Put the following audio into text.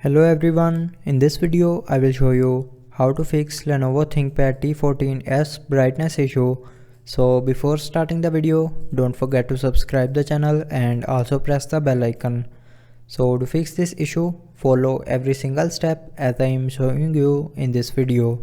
Hello everyone, in this video I will show you how to fix Lenovo Thinkpad t14s brightness issue. So before starting the video, don't forget to subscribe the channel and also press the bell icon. So to fix this issue, follow every single step as I am showing you in this video.